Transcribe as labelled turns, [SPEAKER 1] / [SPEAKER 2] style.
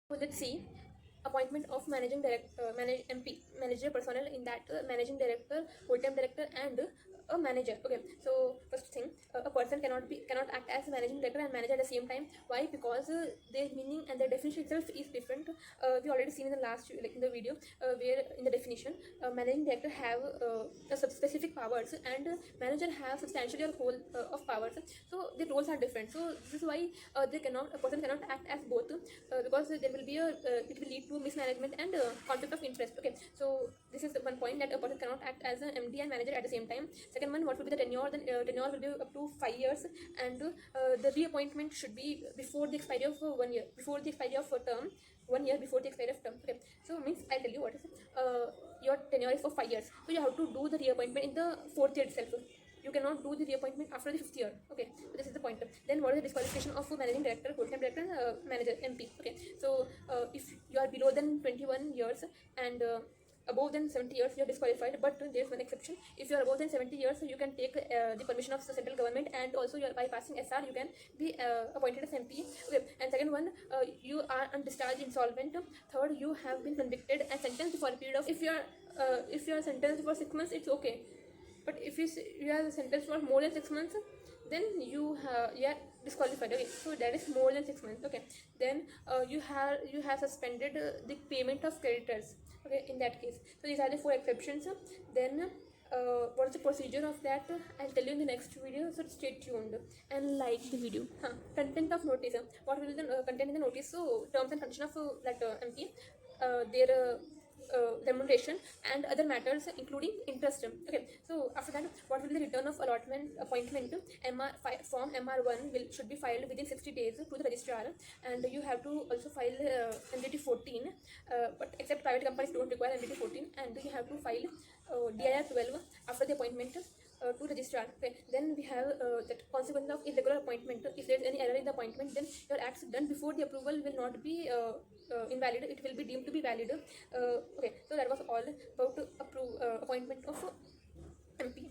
[SPEAKER 1] So let's see appointment of managing director, MP, manager personnel in that managing director, full-time director, and a manager. Okay, so first thing, a person cannot act as managing director and manager at the same time. Why? Because their meaning and their definition itself is different. We already seen in the last in the video where in the definition managing director have specific powers and manager have substantially a whole of powers. So the roles are different. So this is why a person cannot act as both because there will be a it will lead to mismanagement and conflict of interest. Okay, so this is the one point, that a person cannot act as an MD and manager at the same time. Second one, what will be the tenure? Then tenure will be up to 5 years, and the reappointment should be before the expiry of 1 year, before the expiry of a term, 1 year before the expiry of term. Okay, so means I'll tell you what is your tenure is for 5 years, so you have to do the reappointment in the 4th year itself. You cannot do the reappointment after the 5th year. Okay, so this is the point. Then what is the disqualification of a managing director, full-time director, and manager, MP? Okay, so if you are below than 21 years and above than 70 years, you are disqualified. But there is one exception. If you are above than 70 years, you can take the permission of the central government, and also you are by passing SR, you can be appointed as MP. Okay, and second one, you are undischarged insolvent. Third, you have been convicted and sentenced for a period of, if you are sentenced for 6 months, it's okay. But if you are sentenced for more than 6 months, then you are disqualified. Okay, so that is more than 6 months. Okay, then you have suspended the payment of creditors. Okay, in that case. So these are the 4 exceptions. Then what is the procedure of that? I'll tell you in the next video, so stay tuned and like the video. Content of notice. What will be the content in the notice? So terms and condition of that MP, their remuneration and other matters including interest. Okay, so after that, what will be the return of allotment appointment? Form MR1 should be filed within 60 days to the registrar, and you have to also file MDT 14, but except private companies don't require MDT 14, and you have to file DIR 12 after the appointment to registrar. Okay, then we have that consequence of irregular appointment. If there is any error in the appointment, then your acts done before the approval will not be invalid, it will be deemed to be valid. Okay, so that was all about appointment of MP.